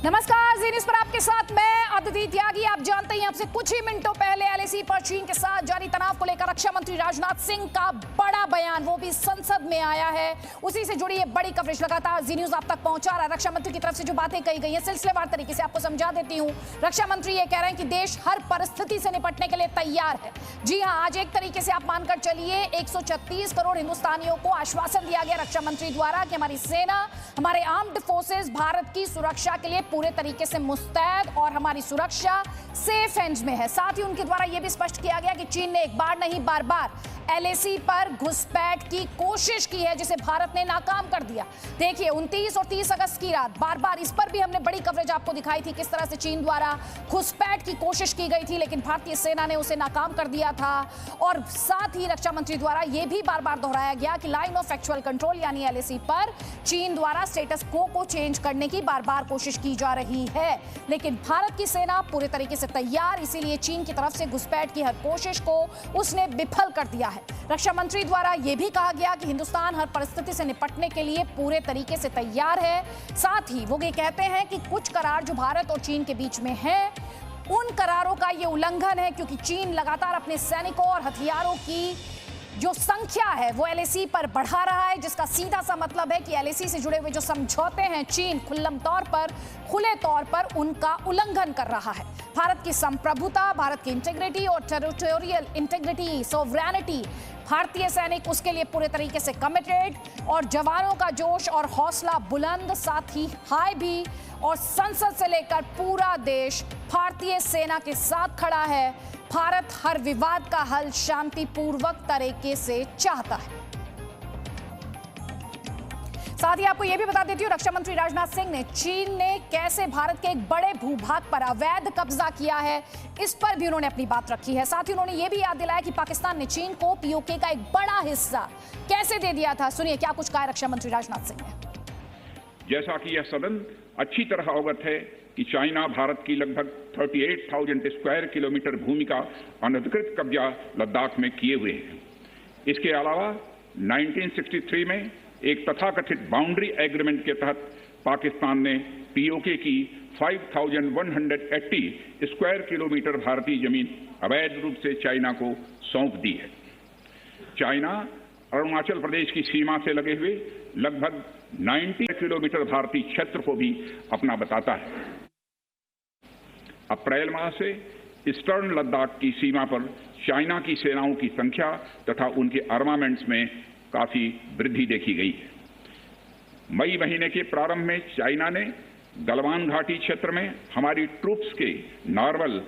नमस्कार, जी न्यूज़ पर आपके साथ मैं अदिति त्यागी। आप जानते हैं आपसे कुछ ही मिनटों पहले एलएसी पर चीन के साथ जारी तनाव को लेकर रक्षा मंत्री राजनाथ सिंह का बड़ा बयान, वो भी संसद में आया है। उसी से जुड़ी ये बड़ी कवरेज लगातार जी न्यूज़ आप तक पहुंचा रहा है। रक्षा मंत्री की तरफ से जो बातें कही गई हैं सिलसिलेवार तरीके से आपको समझा देती हूँ। रक्षा मंत्री ये कह रहे हैं कि देश हर परिस्थिति से निपटने के लिए तैयार है। जी हाँ, आज एक तरीके से आप मानकर चलिए 136 करोड़ हिंदुस्तानियों को आश्वासन दिया गया रक्षा मंत्री द्वारा कि हमारी सेना, हमारे आर्म्ड फोर्सेस भारत की सुरक्षा के लिए पूरे तरीके से मुस्तैद और हमारी सुरक्षा सेफ हैंड्स में है। साथ ही उनके द्वारा यह भी स्पष्ट किया गया कि चीन ने एक बार नहीं बार बार एलएसी पर घुसपैठ की कोशिश की है, जिसे भारत ने नाकाम कर दिया। देखिए 29 और 30 अगस्त की रात बार बार इस पर भी हमने बड़ी कवरेज आपको दिखाई थी, किस तरह से चीन द्वारा घुसपैठ की कोशिश की गई थी, लेकिन भारतीय सेना ने उसे नाकाम कर दिया था। और साथ ही रक्षा मंत्री द्वारा यह भी बार बार दोहराया गया कि लाइन ऑफ एक्चुअल कंट्रोल यानी एलएसी पर चीन द्वारा स्टेटस को चेंज करने की बार बार कोशिश की जा रही है, लेकिन भारत की सेना पूरे तरीके से तैयार, इसीलिए चीन की तरफ से घुसपैठ की हर कोशिश को उसने विफल कर दिया है। रक्षा मंत्री द्वारा यह भी कहा गया कि हिंदुस्तान हर परिस्थिति से निपटने के लिए पूरे तरीके से तैयार है। साथ ही वो ये कहते हैं कि कुछ करार जो भारत और चीन के बीच में है, उन करारों का ये उल्लंघन है, क्योंकि चीन लगातार अपने सैनिकों और हथियारों की जो संख्या है वो एलएसी पर बढ़ा रहा है, जिसका सीधा सा मतलब है कि एलएसी से जुड़े हुए जो समझौते हैं चीन खुले तौर पर उनका उल्लंघन कर रहा है। भारत की संप्रभुता, भारत की इंटीग्रिटी और टेरिटोरियल इंटीग्रिटी, सोवरेनिटी, भारतीय सैनिक उसके लिए पूरे तरीके से कमिटेड और जवानों का जोश और हौसला बुलंद, साथ ही हाई भी, और संसद से लेकर पूरा देश भारतीय सेना के साथ खड़ा है। भारत हर विवाद का हल शांतिपूर्वक तरीके से चाहता है। साथ ही आपको यह भी बता देती हूँ, रक्षा मंत्री राजनाथ सिंह ने चीन ने कैसे भारत के एक बड़े भूभाग पर अवैध कब्जा किया है, इस पर भी उन्होंने अपनी बात रखी है। साथ ही उन्होंने यह भी याद दिलाया कि पाकिस्तान ने चीन को पीओके का एक बड़ा हिस्सा कैसे दे दिया था। सुनिए क्या कुछ कहा रक्षा मंत्री राजनाथ सिंह ने। जैसा कि यह सदन अच्छी तरह अवगत है कि चाइना भारत की लगभग 38,000 स्क्वायर किलोमीटर भूमि का अनधिकृत कब्जा लद्दाख में किए हुए है। इसके अलावा 1963 में एक तथाकथित बाउंड्री एग्रीमेंट के तहत पाकिस्तान ने पीओके की 5,180 स्क्वायर किलोमीटर भारतीय जमीन अवैध रूप से चाइना को सौंप दी है। चाइना अरुणाचल प्रदेश की सीमा से लगे हुए लगभग 90 किलोमीटर भारतीय क्षेत्र को भी अपना बताता है। अप्रैल माह से ईस्टर्न लद्दाख की सीमा पर चाइना की सेनाओं की संख्या तथा उनके आर्मामेंट्स में काफी वृद्धि देखी गई है। मई महीने के प्रारंभ में चाइना ने गलवान घाटी क्षेत्र में हमारी ट्रूप्स के नॉर्मल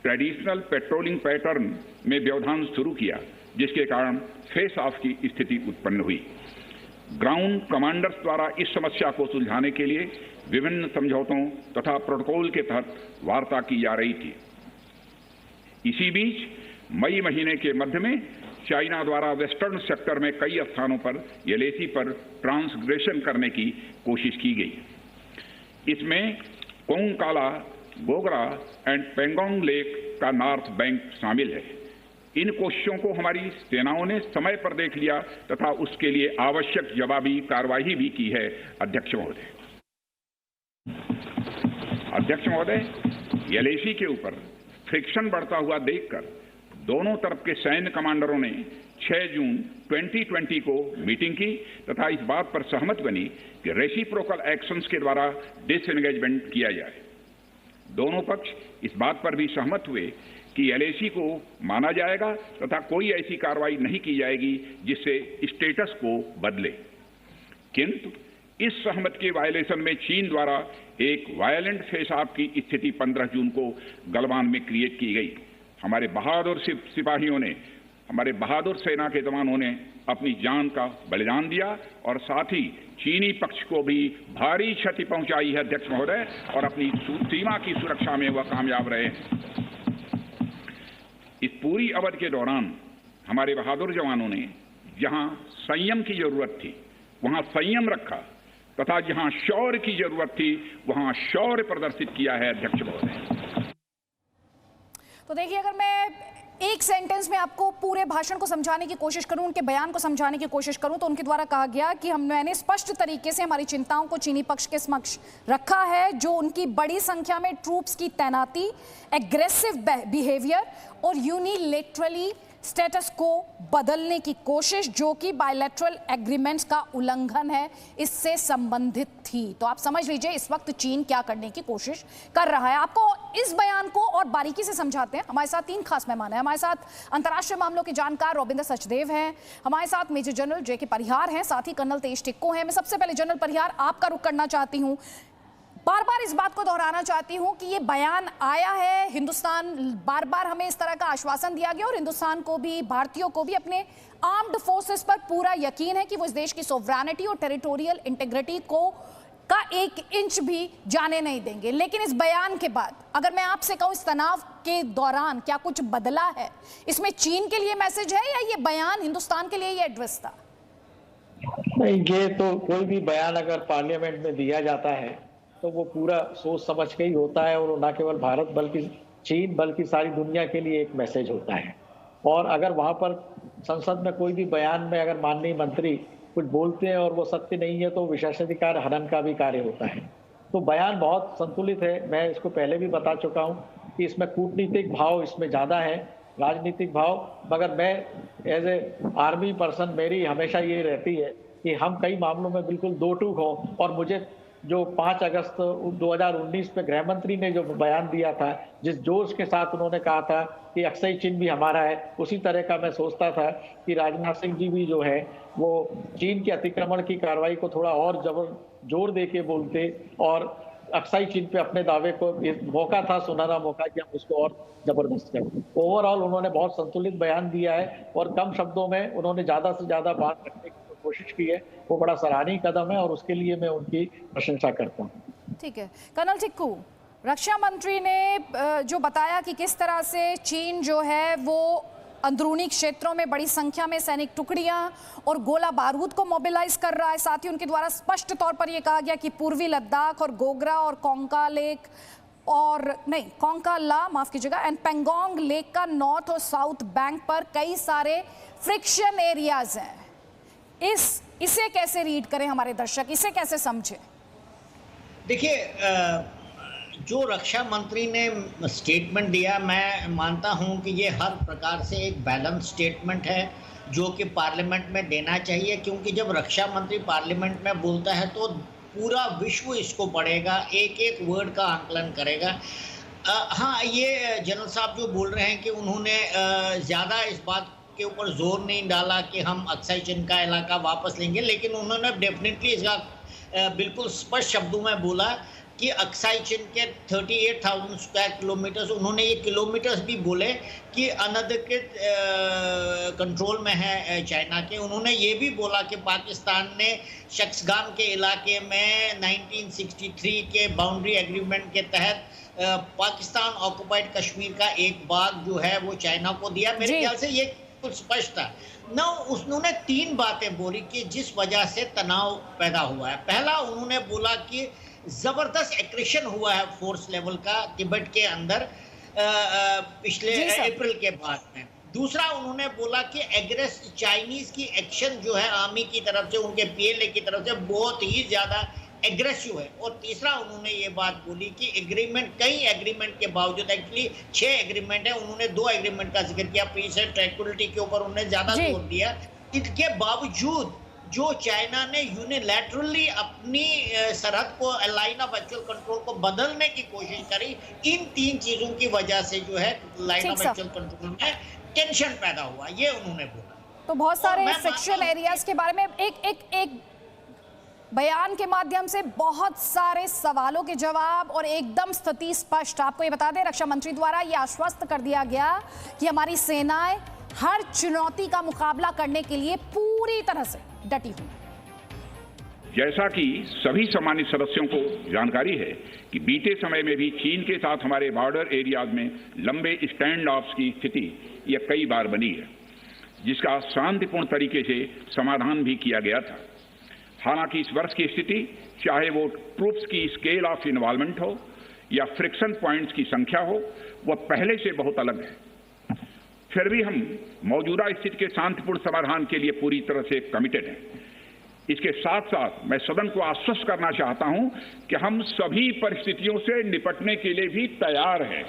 ट्रेडिशनल पेट्रोलिंग पैटर्न में व्यवधान शुरू किया, जिसके कारण फेस ऑफ की स्थिति उत्पन्न हुई। ग्राउंड कमांडर्स द्वारा इस समस्या को सुलझाने के लिए विभिन्न समझौतों तथा प्रोटोकॉल के तहत वार्ता की जा रही थी। इसी बीच मई महीने के मध्य में चाइना द्वारा वेस्टर्न सेक्टर में कई स्थानों पर एलएसी पर ट्रांसग्रेशन करने की कोशिश की गई। इसमें कोंगकाला, गोगरा एंड पेंगोंग लेक का नॉर्थ बैंक शामिल है। इन कोशिशों को हमारी सेनाओं ने समय पर देख लिया तथा उसके लिए आवश्यक जवाबी कार्रवाई भी की है। अध्यक्ष महोदय, एलएसी के ऊपर फ्रिक्शन बढ़ता हुआ देखकर दोनों तरफ के सैन्य कमांडरों ने 6 जून 2020 को मीटिंग की तथा इस बात पर सहमत बनी कि रेसिप्रोकल एक्शंस के द्वारा डिसएंगेजमेंट किया जाए। दोनों पक्ष इस बात पर भी सहमत हुए कि एलएसी को माना जाएगा तथा कोई ऐसी कार्रवाई नहीं की जाएगी जिससे स्टेटस को बदले। किंतु इस सहमति के वायलेशन में चीन द्वारा एक वायलेंट फेस ऑफ की स्थिति 15 जून को गलवान में क्रिएट की गई। हमारे बहादुर सिपाहियों ने, हमारे बहादुर सेना के जवानों ने अपनी जान का बलिदान दिया और साथ ही चीनी पक्ष को भी भारी क्षति पहुंचाई है अध्यक्ष महोदय, और अपनी सीमा की सुरक्षा में वह कामयाब रहे। इस पूरी अवधि के दौरान हमारे बहादुर जवानों ने जहां संयम की जरूरत थी वहां संयम रखा तथा जहां शौर्य की जरूरत थी वहां शौर्य प्रदर्शित किया है अध्यक्ष महोदय। तो देखिए, अगर मैं एक सेंटेंस में आपको पूरे भाषण को समझाने की कोशिश करूं, उनके बयान को समझाने की कोशिश करूं, तो उनके द्वारा कहा गया कि मैंने स्पष्ट तरीके से हमारी चिंताओं को चीनी पक्ष के समक्ष रखा है, जो उनकी बड़ी संख्या में ट्रूप्स की तैनाती, एग्रेसिव बिहेवियर और यूनिलेटरली स्टेटस को बदलने की कोशिश, जो कि बायलैटरल एग्रीमेंट्स का उल्लंघन है, इससे संबंधित थी। तो आप समझ लीजिए इस वक्त चीन क्या करने की कोशिश कर रहा है। आपको इस बयान को और बारीकी से समझाते हैं। हमारे साथ 3 खास मेहमान हैं। हमारे साथ अंतर्राष्ट्रीय मामलों के जानकार रविंद्र सचदेव हैं, हमारे साथ मेजर जनरल जे के परिहार हैं, साथ ही कर्नल तेज टिक्को हैं। मैं सबसे पहले जनरल परिहार आपका रुख करना चाहती हूँ। बार बार इस बात को दोहराना चाहती हूं कि ये बयान आया है, हिंदुस्तान बार बार हमें इस तरह का आश्वासन दिया गया और हिंदुस्तान को भी, भारतीयों को भी अपने आर्म्ड फोर्सेस पर पूरा यकीन है कि वो इस देश की सोवरेनिटी और टेरिटोरियल इंटीग्रिटी को का 1 इंच भी जाने नहीं देंगे। लेकिन इस बयान के बाद अगर मैं आपसे कहूं, इस तनाव के दौरान क्या कुछ बदला है? इसमें चीन के लिए मैसेज है या ये बयान हिंदुस्तान के लिए ये एड्रेस था? नहीं, ये तो कोई भी बयान अगर पार्लियामेंट में दिया जाता है तो वो पूरा सोच समझ के ही होता है, और ना केवल भारत बल्कि चीन बल्कि सारी दुनिया के लिए एक मैसेज होता है। और अगर वहां पर संसद में कोई भी बयान में अगर माननीय मंत्री कुछ बोलते हैं और वो सत्य नहीं है तो विशेषाधिकार हनन का भी कार्य होता है। तो बयान बहुत संतुलित है। मैं इसको पहले भी बता चुका हूँ कि इसमें कूटनीतिक भाव इसमें ज़्यादा है, राजनीतिक भाव। मगर मैं एज ए आर्मी पर्सन मेरी हमेशा ये रहती है कि हम कई मामलों में बिल्कुल दो टूक हों। और मुझे जो 5 अगस्त 2019 में गृह मंत्री ने जो बयान दिया था, जिस जोश के साथ उन्होंने कहा था कि अक्साई चीन भी हमारा है, उसी तरह का मैं सोचता था कि राजनाथ सिंह जी भी जो है वो चीन के अतिक्रमण की कार्रवाई को थोड़ा और जोर दे के बोलते, और अक्साई चीन पे अपने दावे को, मौका था, सुनहरा मौका, कि हम उसको और जबरदस्त करें। ओवरऑल उन्होंने बहुत संतुलित बयान दिया है और कम शब्दों में उन्होंने ज्यादा से ज्यादा बात रखने की कोशिश की है। वो बड़ा सराहनीय कदम है और उसके लिए मैं उनकी प्रशंसा करता हूँ। ठीक है। कर्नल टिक्कू, रक्षा मंत्री ने जो बताया कि किस तरह से चीन जो है वो अंदरूनी क्षेत्रों में बड़ी संख्या में सैनिक टुकड़ियां और गोला बारूद को मोबिलाइज कर रहा है। साथ ही उनके द्वारा स्पष्ट तौर पर यह कहा गया कि पूर्वी लद्दाख और गोगरा और कोंका लेक और नहीं कोंका ला माफ कीजिएगा एंड पेंगोंग लेक का नॉर्थ और साउथ बैंक पर कई सारे फ्रिक्शन एरियाज हैं। इसे कैसे रीड करें हमारे दर्शक, इसे कैसे समझें? देखिए, जो रक्षा मंत्री ने स्टेटमेंट दिया, मैं मानता हूं कि ये हर प्रकार से एक बैलेंस स्टेटमेंट है जो कि पार्लियामेंट में देना चाहिए, क्योंकि जब रक्षा मंत्री पार्लियामेंट में बोलता है तो पूरा विश्व इसको पढ़ेगा, एक एक वर्ड का आंकलन करेगा। हाँ, ये जनरल साहब जो बोल रहे हैं कि उन्होंने ज़्यादा इस बात के ऊपर जोर नहीं डाला कि हम अक्साई चीन का इलाका वापस लेंगे, लेकिन उन्होंने डेफिनेटली इसका बिल्कुल स्पष्ट शब्दों में बोला कि अक्साई चीन के 38,000 स्क्वायर किलोमीटर्स, उन्होंने ये किलोमीटर्स भी बोले कि अनधिकृत कंट्रोल में है चाइना के। उन्होंने ये भी बोला कि पाकिस्तान ने शख्सगान के इलाके में 1963 के बाउंड्री एग्रीमेंट के तहत पाकिस्तान ऑक्युपाइड कश्मीर का एक भाग जो है वो चाइना को दिया। मेरे ख्याल से ये कुछ स्पष्ट था ना। उन्होंने 3 बातें बोली कि जिस वजह से तनाव पैदा हुआ है। पहला, उन्होंने बोला कि जबरदस्त एक्रेशन हुआ है फोर्स लेवल का तिब्बत के अंदर पिछले अप्रैल के बाद में। दूसरा, उन्होंने बोला कि चाइनीज की एक्शन जो है आर्मी की तरफ से, उनके पीएलए की तरफ से बहुत ही ज्यादा एग्रेसिव है। और तीसरा, उन्होंने ये बात बोली कि एग्रीमेंट, कई एग्रीमेंट के बावजूद, एक्चुअली 6 एग्रीमेंट है, उन्होंने 2 एग्रीमेंट का जिक्र किया, पीस एंड ट्रैंक्विलिटी के ऊपर उन्होंने ज्यादा जोर दिया। इसके बावजूद जो चाइना ने यूनिलैटरली अपनी सरहद को, लाइन ऑफ एक्चुअल कंट्रोल को बदलने की कोशिश करी, इन 3 चीजों की वजह से जो है लाइन ऑफ एक्चुअल कंट्रोल में टेंशन पैदा हुआ, ये उन्होंने बोला। तो बहुत सारे फ्रिक्शन एरियाज के बारे में एक बयान के माध्यम से बहुत सारे सवालों के जवाब और एकदम स्थिति स्पष्ट। आपको ये बता दें, रक्षा मंत्री द्वारा ये आश्वस्त कर दिया गया कि हमारी सेनाएं हर चुनौती का मुकाबला करने के लिए पूरी तरह से डटी हुई। जैसा कि सभी सम्मानित सदस्यों को जानकारी है कि बीते समय में भी चीन के साथ हमारे बॉर्डर एरियाज में लंबे स्टैंड ऑफ्स की स्थिति यह कई बार बनी है, जिसका शांतिपूर्ण तरीके से समाधान भी किया गया था। हालांकि इस वर्ष की स्थिति, चाहे वो ट्रूप्स की स्केल ऑफ इन्वॉल्वमेंट हो या फ्रिक्शन पॉइंट्स की संख्या हो, वह पहले से बहुत अलग है। फिर भी हम मौजूदा स्थिति के शांतिपूर्ण समाधान के लिए पूरी तरह से कमिटेड हैं। इसके साथ साथ मैं सदन को आश्वस्त करना चाहता हूं कि हम सभी परिस्थितियों से निपटने के लिए भी तैयार हैं।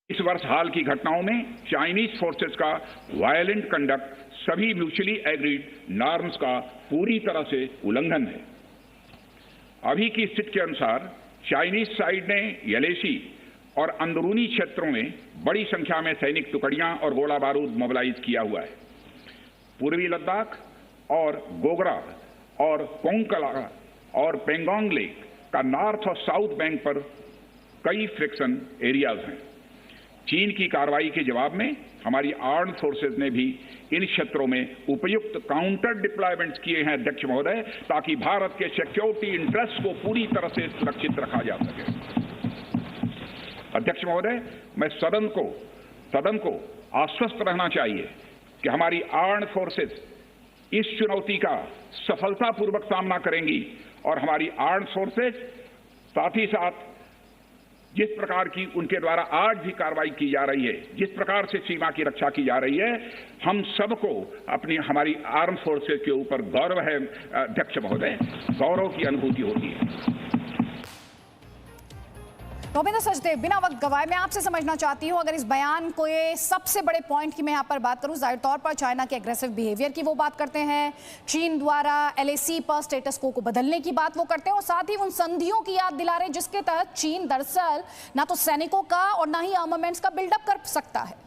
इस वर्ष हाल की घटनाओं में चाइनीज फोर्सेस का वायलेंट कंडक्ट सभी म्यूचुअली एग्रीड नॉर्म्स का पूरी तरह से उल्लंघन है। अभी की स्थिति के अनुसार चाइनीज साइड ने एलएसी और अंदरूनी क्षेत्रों में बड़ी संख्या में सैनिक टुकड़ियां और गोला बारूद मोबिलाइज किया हुआ है। पूर्वी लद्दाख और गोगरा और कोंकला और पेंगोंग लेक का नॉर्थ और साउथ बैंक पर कई फ्रिक्शन एरियाज हैं। चीन की कार्रवाई के जवाब में हमारी आर्म्ड फोर्सेज ने भी इन क्षेत्रों में उपयुक्त काउंटर डिप्लॉयमेंट्स किए हैं अध्यक्ष महोदय, ताकि भारत के सिक्योरिटी इंटरेस्ट को पूरी तरह से सुरक्षित रखा जा सके। अध्यक्ष महोदय, मैं सदन को आश्वस्त रहना चाहिए कि हमारी आर्म्ड फोर्सेज इस चुनौती का सफलतापूर्वक सामना करेंगी और हमारी आर्म्ड फोर्सेज साथ ही साथ जिस प्रकार की उनके द्वारा आज भी कार्रवाई की जा रही है, जिस प्रकार से सीमा की रक्षा की जा रही है, हम सबको हमारी आर्म फोर्सेज के ऊपर गौरव है अध्यक्ष महोदय, गौरव की अनुभूति होती है। रविंद्र सचदेव, बिना वक्त गवाए मैं आपसे समझना चाहती हूं, अगर इस बयान को ये सबसे बड़े पॉइंट की मैं यहाँ पर बात करूं, जाहिर तौर पर चाइना के एग्रेसिव बिहेवियर की वो बात करते हैं, चीन द्वारा एलएसी पर स्टेटस को बदलने की बात वो करते हैं और साथ ही उन संधियों की याद दिला रहे हैं जिसके तहत चीन दरअसल ना तो सैनिकों का और ना ही आर्मामेंट्स का बिल्डअप कर सकता है।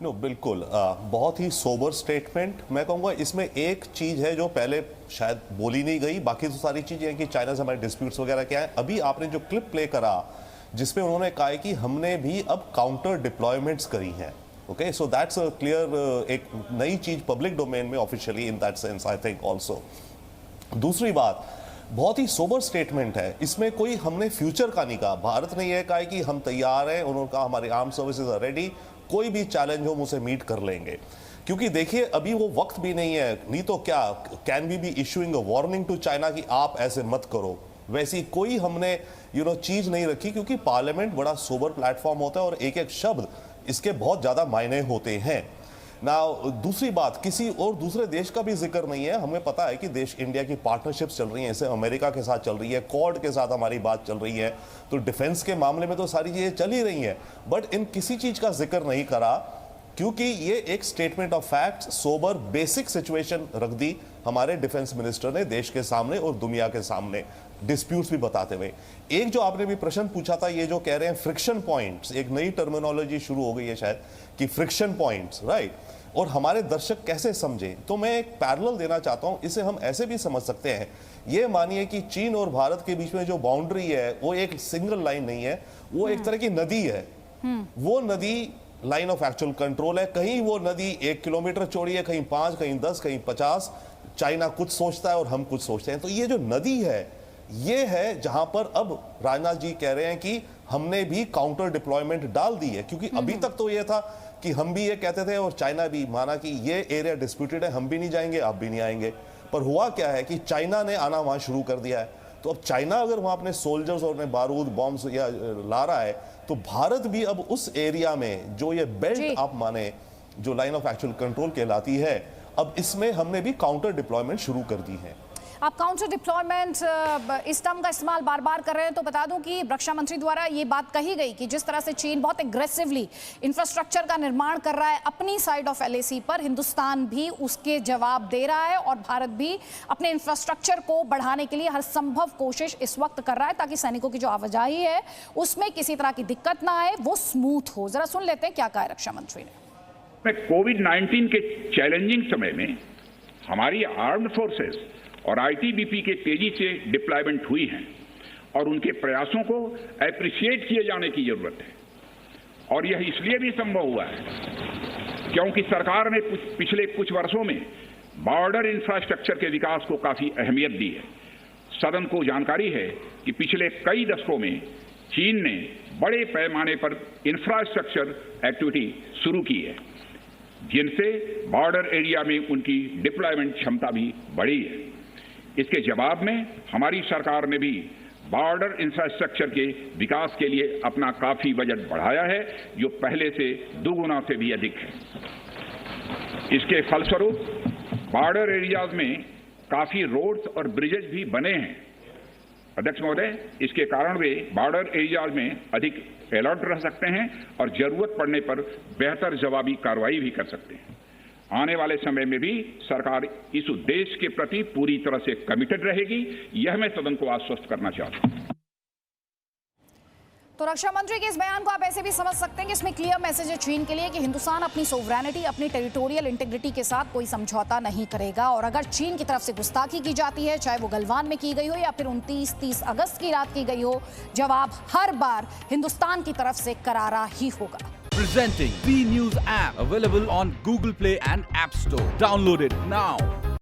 नो बिल्कुल, बहुत ही सोबर स्टेटमेंट। मैं कहूँगा इसमें एक चीज़ है जो पहले शायद बोली नहीं गई, बाकी तो सारी चीज़ें हैं कि चाइना से हमारे डिस्प्यूट्स वगैरह क्या है। अभी आपने जो क्लिप प्ले करा जिसमें उन्होंने कहा है कि हमने भी अब काउंटर डिप्लॉयमेंट्स करी हैं। Okay, so that's a clear, एक नई चीज़ पब्लिक डोमेन में officially in that sense I think also. दूसरी बात, बहुत ही सोबर स्टेटमेंट है, इसमें कोई हमने फ्यूचर का नहीं कहा। भारत ने यह कहा है कि हम तैयार हैं, उन्होंने कहा हमारी आर्म सर्विसेज आर रेडी, कोई भी चैलेंज हो मुझसे मीट कर लेंगे। क्योंकि देखिए अभी वो वक्त भी नहीं है, नहीं तो क्या can we be issuing a warning to China कि आप ऐसे मत करो, वैसी कोई हमने चीज नहीं रखी, क्योंकि पार्लियामेंट बड़ा सोबर प्लेटफॉर्म होता है और एक एक शब्द इसके बहुत ज्यादा मायने होते हैं ना। दूसरी बात, किसी और दूसरे देश का भी जिक्र नहीं है। हमें पता है कि देश इंडिया की पार्टनरशिप्स चल रही हैं, जैसे अमेरिका के साथ चल रही है, क्वाड के साथ हमारी बात चल रही है, तो डिफेंस के मामले में तो सारी चीजें चल ही रही हैं, बट इन किसी चीज का जिक्र नहीं करा, क्योंकि ये एक statement of fact, sober basic situation रख दी हमारे डिफेंस मिनिस्टर ने देश के सामने और दुनिया के सामने, डिस्प्यूट्स भी बताते हुए। एक जो आपने भी प्रश्न पूछा था, ये जो कह रहे हैं फ्रिक्शन पॉइंट्स, एक नई टर्मिनोलॉजी शुरू हो गई है शायद कि फ्रिक्शन पॉइंट्स, राइट, और हमारे दर्शक कैसे समझें, तो मैं एक पैरेलल देना चाहता हूं। इसे हम ऐसे भी समझ सकते हैं, ये मानिए कि चीन और भारत के बीच में जो बाउंड्री है वो एक सिंगल लाइन नहीं है, वो एक तरह की नदी है। वो नदी लाइन ऑफ एक्चुअल कंट्रोल है, कहीं वो नदी 1 किलोमीटर चौड़ी है, कहीं 5, कहीं 10, कहीं 50। चाइना कुछ सोचता है और हम कुछ सोचते हैं। तो ये जो नदी है, ये है जहां पर अब राजनाथ जी कह रहे हैं कि हमने भी काउंटर डिप्लॉयमेंट डाल दी है, क्योंकि अभी तक तो ये था कि हम भी ये कहते थे और चाइना भी माना कि ये एरिया डिस्प्यूटेड है, हम भी नहीं जाएंगे, आप भी नहीं आएंगे। पर हुआ क्या है कि चाइना ने आना वहां शुरू कर दिया है। तो अब चाइना अगर वहां अपने सोल्जर्स और अपने बारूद बॉम्ब्स या ला रहा है, तो भारत भी अब उस एरिया में जो ये बेल्ट आप माने, जो लाइन ऑफ एक्चुअल कंट्रोल कहलाती है, अब इसमें हमने भी काउंटर डिप्लॉयमेंट शुरू कर दी है। आप काउंटर डिप्लॉयमेंट इस टर्म का इस्तेमाल बार बार कर रहे हैं, तो बता दूं कि रक्षा मंत्री द्वारा ये बात कही गई कि जिस तरह से चीन बहुत एग्रेसिवली इंफ्रास्ट्रक्चर का निर्माण कर रहा है अपनी साइड ऑफ एलएसी पर, हिंदुस्तान भी उसके जवाब दे रहा है और भारत भी अपने इंफ्रास्ट्रक्चर को बढ़ाने के लिए हर संभव कोशिश इस वक्त कर रहा है ताकि सैनिकों की जो आवाजाही है उसमें किसी तरह की दिक्कत ना आए, वो स्मूथ हो। जरा सुन लेते हैं क्या कहा रक्षा मंत्री ने। कोविड-19 के चैलेंजिंग समय में हमारी आर्म्ड फोर्सेस और आईटीबीपी के तेजी से डिप्लॉयमेंट हुई हैं और उनके प्रयासों को एप्रिशिएट किए जाने की जरूरत है। और यह इसलिए भी संभव हुआ है क्योंकि सरकार ने पिछले कुछ वर्षों में बॉर्डर इंफ्रास्ट्रक्चर के विकास को काफी अहमियत दी है। सदन को जानकारी है कि पिछले कई दशकों में चीन ने बड़े पैमाने पर इंफ्रास्ट्रक्चर एक्टिविटी शुरू की है, जिनसे बॉर्डर एरिया में उनकी डिप्लॉयमेंट क्षमता भी बढ़ी है। इसके जवाब में हमारी सरकार ने भी बॉर्डर इंफ्रास्ट्रक्चर के विकास के लिए अपना काफी बजट बढ़ाया है, जो पहले से 2 गुना से भी अधिक है। इसके फलस्वरूप बॉर्डर एरियाज में काफी रोड्स और ब्रिजेज भी बने हैं। अध्यक्ष महोदय, इसके कारण वे बॉर्डर एरियाज में अधिक अलर्ट रह सकते हैं और जरूरत पड़ने पर बेहतर जवाबी कार्रवाई भी कर सकते हैं। आने वाले समय में भी सरकार इस उद्देश्य के प्रति पूरी तरह से कमिटेड रहेगी, यह मैं सदन को आश्वस्त करना चाहता हूं। तो रक्षा मंत्री के इस बयान को आप ऐसे भी समझ सकते हैं कि इसमें क्लियर मैसेज है चीन के लिए कि हिंदुस्तान अपनी सोवरेनिटी, अपनी टेरिटोरियल इंटीग्रिटी के साथ कोई समझौता नहीं करेगा। और अगर चीन की तरफ से गुस्ताखी की जाती है, चाहे वो गलवान में की गई हो या फिर 29-30 अगस्त की रात की गई हो, जवाब हर बार हिंदुस्तान की तरफ से करारा ही होगा। Presenting B News app, available on Google Play and App Store. Download it now.